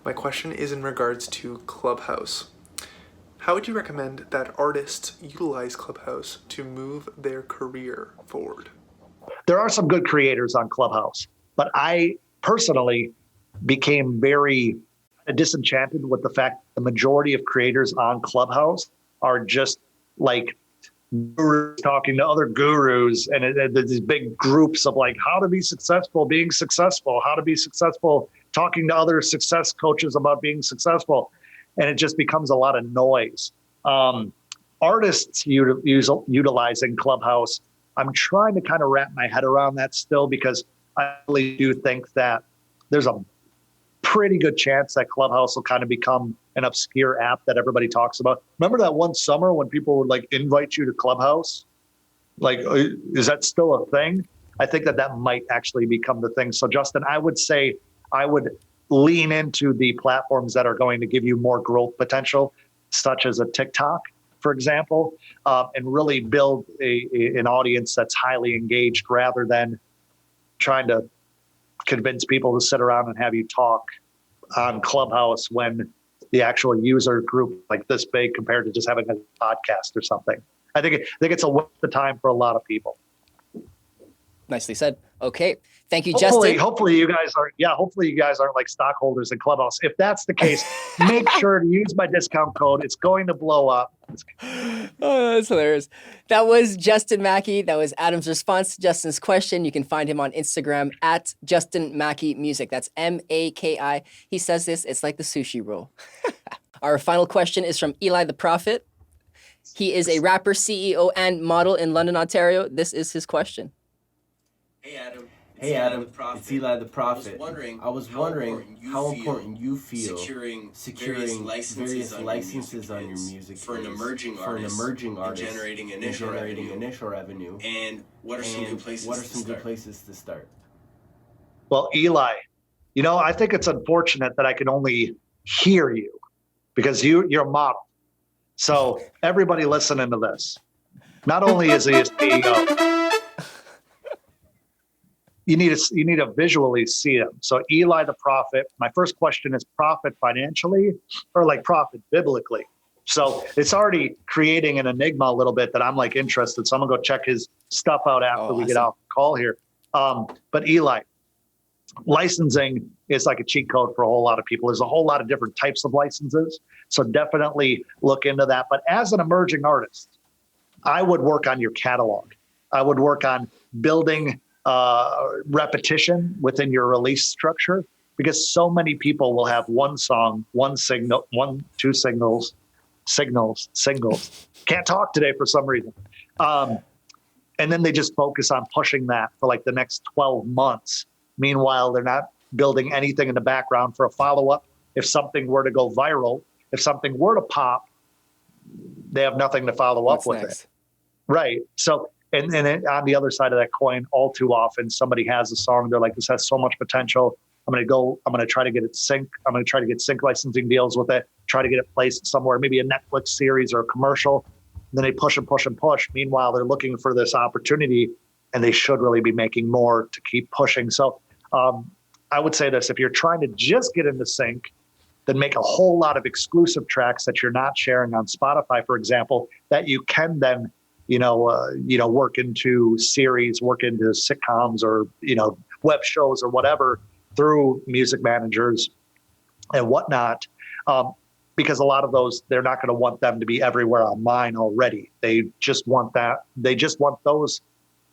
My question is in regards to Clubhouse. How would you recommend that artists utilize Clubhouse to move their career forward? There are some good creators on Clubhouse, but I personally became very disenchanted with the fact the majority of creators on Clubhouse are just like gurus talking to other gurus, and there's these big groups of like how to be successful, being successful, how to be successful, talking to other success coaches about being successful, and it just becomes a lot of noise. Artists utilizing Clubhouse, I'm trying to kind of wrap my head around that still, because I really do think that there's a pretty good chance that Clubhouse will kind of become an obscure app that everybody talks about. Remember that one summer when people would like invite you to Clubhouse? Like, is that still a thing? I think that might actually become the thing. So Justin, I would say I would lean into the platforms that are going to give you more growth potential, such as a TikTok, for example, and really build an audience that's highly engaged rather than trying to convince people to sit around and have you talk on Clubhouse when the actual user group like this big compared to just having a podcast or something. I think it's a waste of time for a lot of people. Nicely said. Okay. Thank you, Justin. Hopefully you guys aren't like stockholders in Clubhouse. If that's the case, make sure to use my discount code. It's going to blow up. Oh, that's hilarious. That was Justin Mackey. That was Adam's response to Justin's question. You can find him on Instagram at Justin Mackey Music. That's M-A-K-I. He says this, it's like the sushi roll. Our final question is from Eli the Prophet. He is a rapper, CEO, and model in London, Ontario. This is his question. Hey Adam, it's Eli the Prophet. I was wondering how important you feel securing various licenses on your music for an emerging artist and generating initial revenue. And what are some good places to start? Well, Eli, I think it's unfortunate that I can only hear you because you're a model. So everybody listening to this, not only is he a CEO, you need to visually see him. So Eli the Prophet, my first question is profit financially or like profit biblically? So it's already creating an enigma a little bit that I'm like interested. So I'm gonna go check his stuff out after we get off the call here. But Eli, licensing is like a cheat code for a whole lot of people. There's a whole lot of different types of licenses. So definitely look into that. But as an emerging artist, I would work on your catalog. I would work on building repetition within your release structure, because so many people will have one song, two singles. Can't talk today for some reason. And then they just focus on pushing that for like the next 12 months. Meanwhile, they're not building anything in the background for a follow-up. If something were to go viral, if something were to pop, they have nothing to follow up with it. Right. So, and then on the other side of that coin, all too often somebody has a song, they're like, this has so much potential. I'm going to try to get it sync. I'm going to try to get sync licensing deals with it. try to get it placed somewhere, maybe a Netflix series or a commercial. And then they push and push and push. Meanwhile, they're looking for this opportunity, and they should really be making more to keep pushing. So I would say this: if you're trying to just get into sync, then make a whole lot of exclusive tracks that you're not sharing on Spotify, for example, that you can then, work into series, work into sitcoms or, web shows or whatever through music managers and whatnot. Because a lot of those, they're not going to want them to be everywhere online already. They just want that. They just want those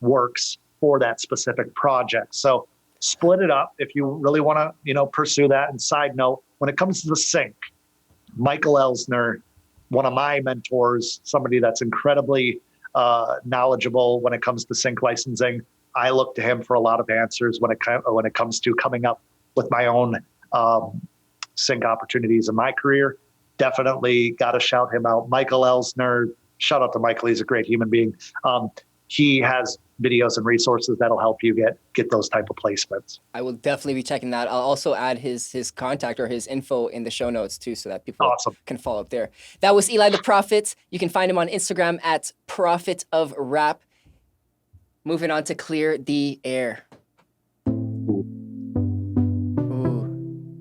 works for that specific project. So split it up if you really want to, pursue that. And side note, when it comes to the sync, Michael Elsner, one of my mentors, somebody that's incredibly knowledgeable when it comes to sync licensing, I look to him for a lot of answers when it comes to coming up with my own sync opportunities in my career. Definitely got to shout him out. Michael Elsner, shout out to Michael. He's a great human being. He has videos and resources that'll help you get those type of placements. I will definitely be checking that. I'll also add his contact or his info in the show notes too, so that people can follow up there. That was Eli the Prophet. You can find him on Instagram at Prophet of Rap. Moving on to Clear the Air. Ooh.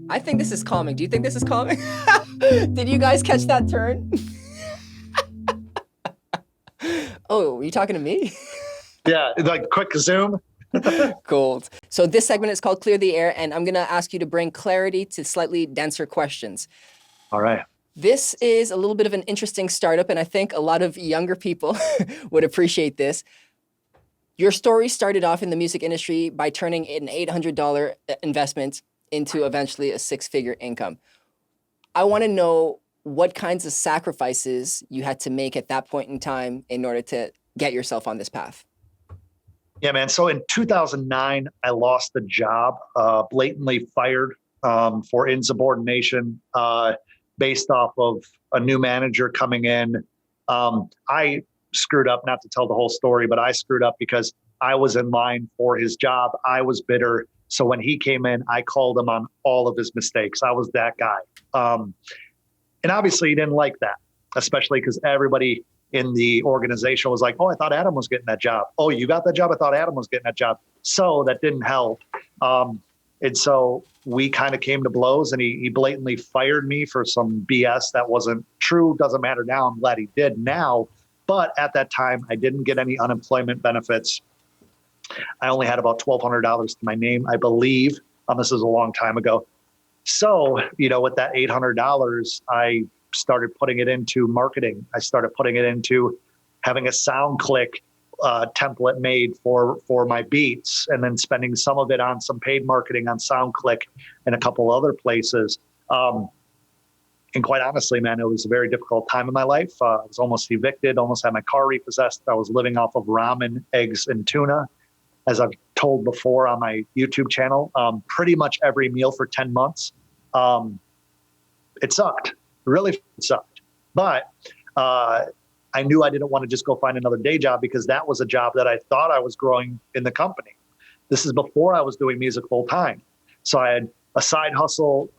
I think this is calming. Do you think this is calming? Did you guys catch that turn? Oh, are you talking to me? Yeah, like quick zoom. Gold. So this segment is called Clear the Air, and I'm going to ask you to bring clarity to slightly denser questions. All right. This is a little bit of an interesting startup, and I think a lot of younger people would appreciate this. Your story started off in the music industry by turning an $800 investment into eventually a six-figure income. I want to know what kinds of sacrifices you had to make at that point in time in order to get yourself on this path. Yeah, man. So in 2009, I lost the job, blatantly fired for insubordination based off of a new manager coming in. I screwed up, not to tell the whole story, but I screwed up because I was in line for his job. I was bitter. So when he came in, I called him on all of his mistakes. I was that guy. And obviously he didn't like that, especially because everybody in the organization was like, oh, I thought Adam was getting that job. Oh, you got that job? I thought Adam was getting that job. So that didn't help. And so we kind of came to blows, and he blatantly fired me for some BS that wasn't true. Doesn't matter now. I'm glad he did now. But at that time, I didn't get any unemployment benefits. I only had about $1,200 to my name, I believe. This is a long time ago. So, with that $800, I started putting it into marketing. I started putting it into having a SoundClick template made for my beats, and then spending some of it on some paid marketing on SoundClick and a couple other places. And quite honestly, man, it was a very difficult time in my life. I was almost evicted, almost had my car repossessed. I was living off of ramen, eggs, and tuna. As I've told before on my YouTube channel, pretty much every meal for 10 months. It sucked, really sucked. But I knew I didn't want to just go find another day job, because that was a job that I thought I was growing in the company. This is before I was doing music full time. So I had a side hustle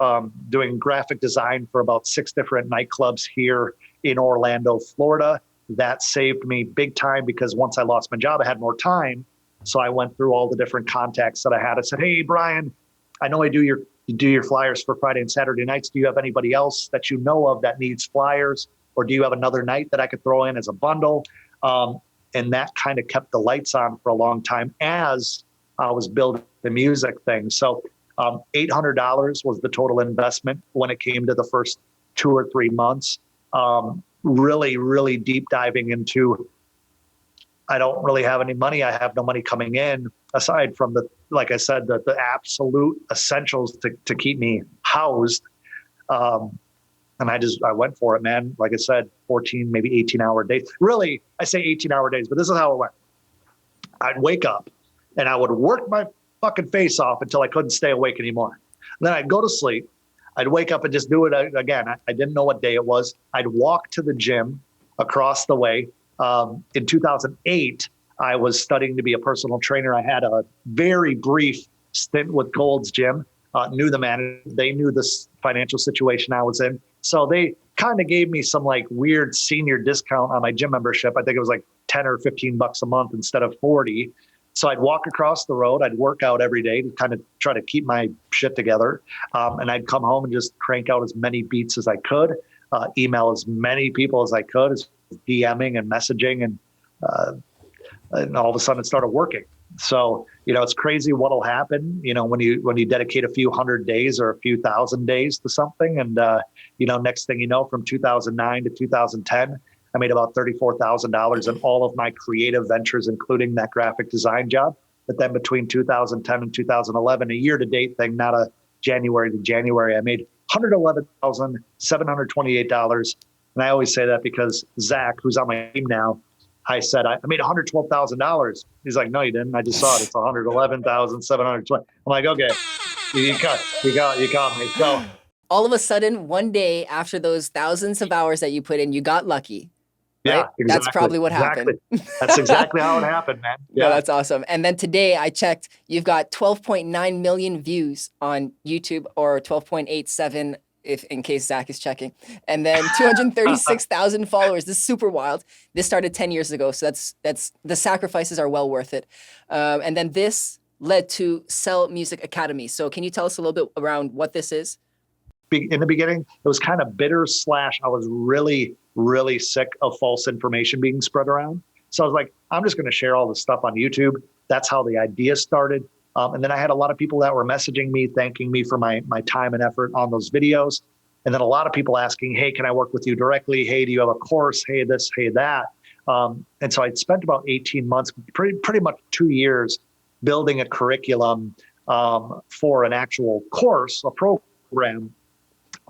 doing graphic design for about 6 different nightclubs here in Orlando, Florida. That saved me big time, because once I lost my job, I had more time. So I went through all the different contacts that I had. I said, hey, Brian, I know you do your flyers for Friday and Saturday nights. Do you have anybody else that you know of that needs flyers? Or do you have another night that I could throw in as a bundle? And that kind of kept the lights on for a long time as I was building the music thing. So $800 was the total investment when it came to the first 2 or 3 months. Really, really deep diving into, I don't really have any money. I have no money coming in aside from like I said, the absolute essentials to keep me housed. And I went for it, man. Like I said, 14, maybe 18-hour days. Really, I say 18-hour days, but this is how it went. I'd wake up and I would work my fucking face off until I couldn't stay awake anymore. Then I'd go to sleep. I'd wake up and just do it again. I didn't know what day it was. I'd walk to the gym across the way. In 2008, I was studying to be a personal trainer. I had a very brief stint with Gold's Gym. knew the manager. They knew this financial situation I was in. So they kind of gave me some like weird senior discount on my gym membership. I think it was like 10 or 15 bucks a month instead of 40. So I'd walk across the road. I'd work out every day to kind of try to keep my shit together. And I'd come home and just crank out as many beats as I could, email as many people as I could, as DMing and messaging. And all of a sudden it started working. So, it's crazy what'll happen, when you dedicate a few hundred days or a few thousand days to something. And, next thing you know, from 2009 to 2010, I made about $34,000 in all of my creative ventures, including that graphic design job. But then between 2010 and 2011, a year-to-date thing, not a January to January, I made $111,728. And I always say that because Zach, who's on my team now, I said, I made $112,000. He's like, no, you didn't. I just saw it. It's $111,720. I'm like, okay, you got me. So all of a sudden, one day after those thousands of hours that you put in, you got lucky. Right? Yeah, exactly. That's probably what happened. That's exactly how it happened, man. Yeah, no, that's awesome. And then today I checked, you've got 12.9 million views on YouTube, or 12.87 if in case Zach is checking. And then 236,000 followers. This is super wild. This started 10 years ago. So that's the sacrifices are well worth it. And then this led to Sell Music Academy. So can you tell us a little bit around what this is? In the beginning, it was kind of bitter / I was really, really sick of false information being spread around. So I was like, I'm just going to share all this stuff on YouTube. That's how the idea started. And then I had a lot of people that were messaging me, thanking me for my time and effort on those videos. And then a lot of people asking, hey, can I work with you directly? Hey, do you have a course? Hey, this, hey, that. And so I'd spent about 18 months, pretty much 2 years, building a curriculum for an actual course, a program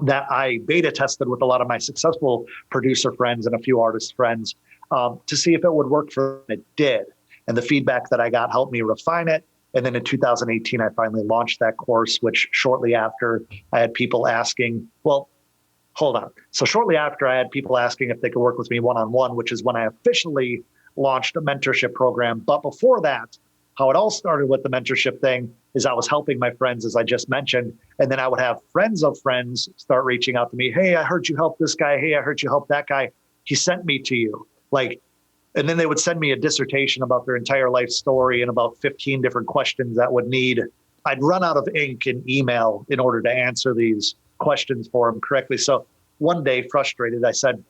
that I beta tested with a lot of my successful producer friends and a few artist friends to see if it would work for them. It did. And the feedback that I got helped me refine it. And then in 2018, I finally launched that course, which shortly after I had people asking, well, hold on. So shortly after I had people asking if they could work with me one-on-one, which is when I officially launched a mentorship program. But before that, how it all started with the mentorship thing is I was helping my friends, as I just mentioned, and then I would have friends of friends start reaching out to me. Hey, I heard you help this guy. Hey, I heard you help that guy. He sent me to you. And then they would send me a dissertation about their entire life story and about 15 different questions that I'd run out of ink and email in order to answer these questions for them correctly. So one day, frustrated, I said,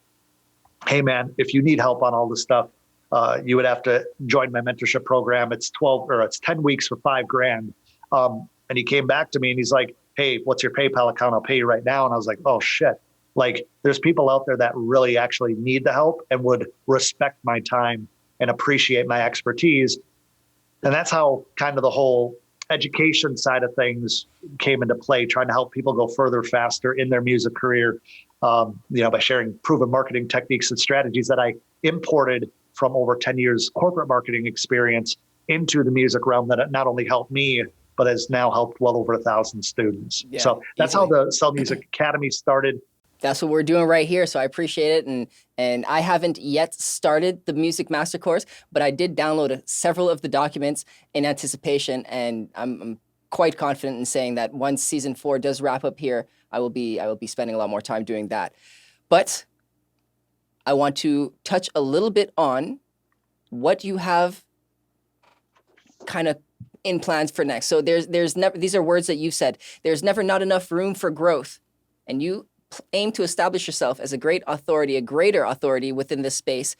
hey man, if you need help on all this stuff, you would have to join my mentorship program. It's 10 weeks for $5,000. And he came back to me and he's like, hey, what's your PayPal account? I'll pay you right now. And I was like, oh shit. There's people out there that really actually need the help and would respect my time and appreciate my expertise. And that's how kind of the whole education side of things came into play, trying to help people go further, faster in their music career, by sharing proven marketing techniques and strategies that I imported from over 10 years corporate marketing experience into the music realm that not only helped me, but has now helped well over 1,000 students. Yeah, so that's easily how the Sell Music Academy started. That's what we're doing right here. So I appreciate it. And I haven't yet started the Music Master course, but I did download several of the documents in anticipation. And I'm quite confident in saying that once season 4 does wrap up here, I will be spending a lot more time doing that. But I want to touch a little bit on what you have kind of in plans for next. So there's never, these are words that you said, there's never not enough room for growth. And you aim to establish yourself as a greater authority within this space.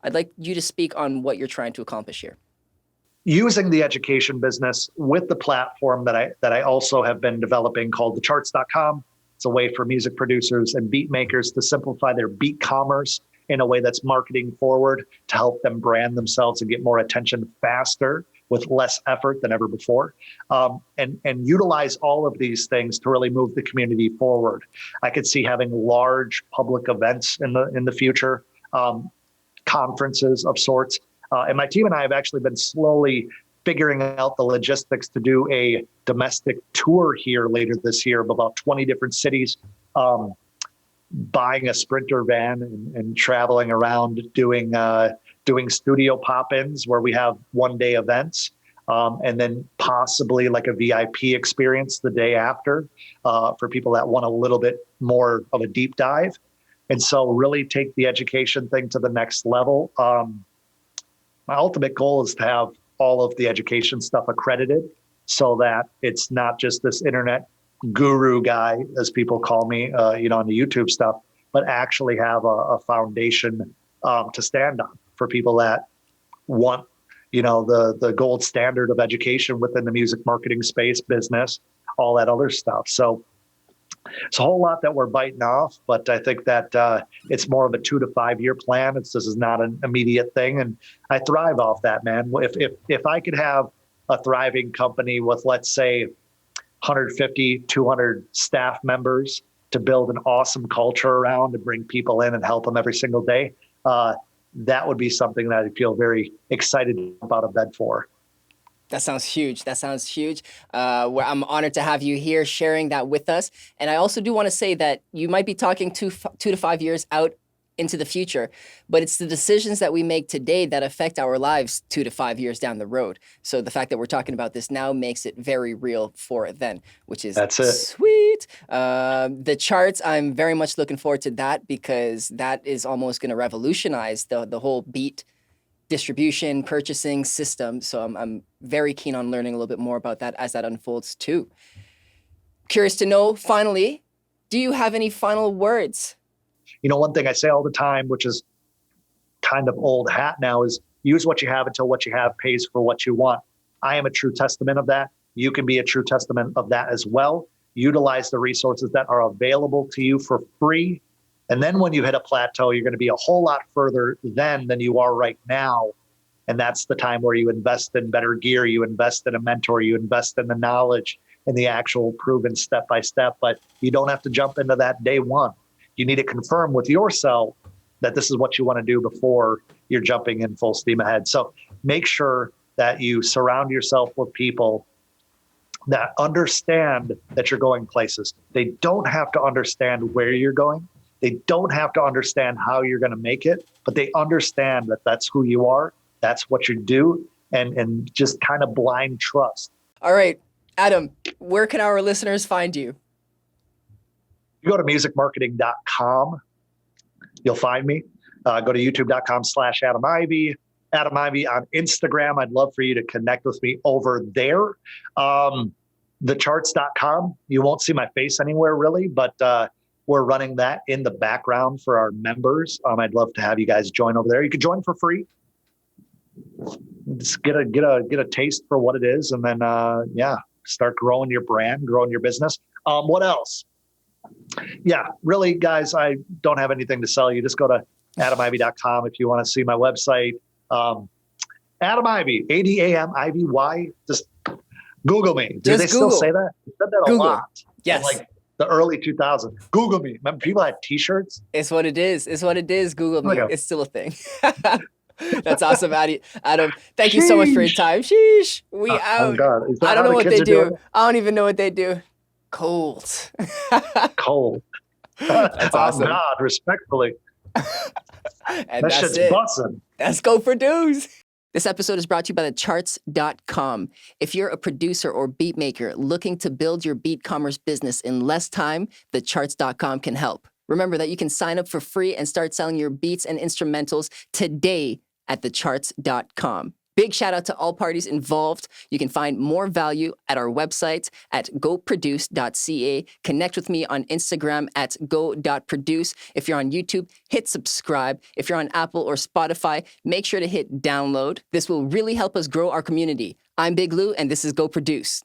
I'd like you to speak on what you're trying to accomplish here. Using the education business with the platform that I also have been developing called thecharts.com. It's a way for music producers and beat makers to simplify their beat commerce in a way that's marketing forward to help them brand themselves and get more attention faster with less effort than ever before, and utilize all of these things to really move the community forward. I could see having large public events in the future, conferences of sorts. And my team and I have actually been slowly figuring out the logistics to do a domestic tour here later this year of about 20 different cities, buying a Sprinter van and traveling around doing studio pop-ins where we have one-day events. and then possibly like a VIP experience the day after for people that want a little bit more of a deep dive. And so really take the education thing to the next level. My ultimate goal is to have all of the education stuff accredited so that it's not just this internet guru guy, as people call me, on the YouTube stuff, but actually have a foundation to stand on for people that want, the gold standard of education within the music marketing space, business, all that other stuff. So it's a whole lot that we're biting off, but I think that it's more of a 2 to 5 year plan. This is not an immediate thing, and I thrive off that, man. If I could have a thriving company with, let's say, 150, 200 staff members to build an awesome culture around and bring people in and help them every single day, that would be something that I feel very excited about a bed for. That sounds huge. I'm honored to have you here sharing that with us. And I also do want to say that you might be talking 2 to 5 years out into the future, but it's the decisions that we make today that affect our lives 2 to 5 years down the road. So the fact that we're talking about this now makes it very real for then, which is That's it. Sweet. The charts, I'm very much looking forward to that because that is almost going to revolutionize the whole beat distribution, purchasing system. So I'm very keen on learning a little bit more about that as that unfolds too. Curious to know, finally, do you have any final words? One thing I say all the time, which is kind of old hat now, is use what you have until what you have pays for what you want. I am a true testament of that. You can be a true testament of that as well. Utilize the resources that are available to you for free. And then when you hit a plateau, you're going to be a whole lot further then than you are right now. And that's the time where you invest in better gear, you invest in a mentor, you invest in the knowledge and the actual proven step by step. But you don't have to jump into that day one. You need to confirm with yourself that this is what you want to do before you're jumping in full steam ahead. So make sure that you surround yourself with people that understand that you're going places. They don't have to understand where you're going. They don't have to understand how you're going to make it, but they understand that that's who you are, that's what you do, and just kind of blind trust. All right, Adam, where can our listeners find you? You go to musicmarketing.com, you'll find me. Go to youtube.com/Adam Ivy. Adam Ivy on Instagram. I'd love for you to connect with me over there. Thecharts.com. You won't see my face anywhere really, but we're running that in the background for our members. I'd love to have you guys join over there. You can join for free. Just get a taste for what it is, and then start growing your brand, growing your business. What else? Yeah, really, guys, I don't have anything to sell you. Just go to adamivy.com if you want to see my website. Adam Ivy, ADAMIVY. Just Google me. Do they still say that? They said that a lot. Yes. Like the early 2000s. Google me. Remember people had t-shirts? It's what it is. Google me. It's still a thing. That's awesome, Adam. Thank you so much for your time. Sheesh. We out. Oh God. I don't know what they do. I don't even know what they do. Cold. Cold. That's awesome. Oh God, respectfully. And that shit's bussin'. Let's go produce. This episode is brought to you by thecharts.com. If you're a producer or beat maker looking to build your beat commerce business in less time, thecharts.com can help. Remember that you can sign up for free and start selling your beats and instrumentals today at thecharts.com. Big shout out to all parties involved. You can find more value at our website at goproduce.ca. Connect with me on Instagram at go.produce. If you're on YouTube, hit subscribe. If you're on Apple or Spotify, make sure to hit download. This will really help us grow our community. I'm Big Lou, and this is Go Produce.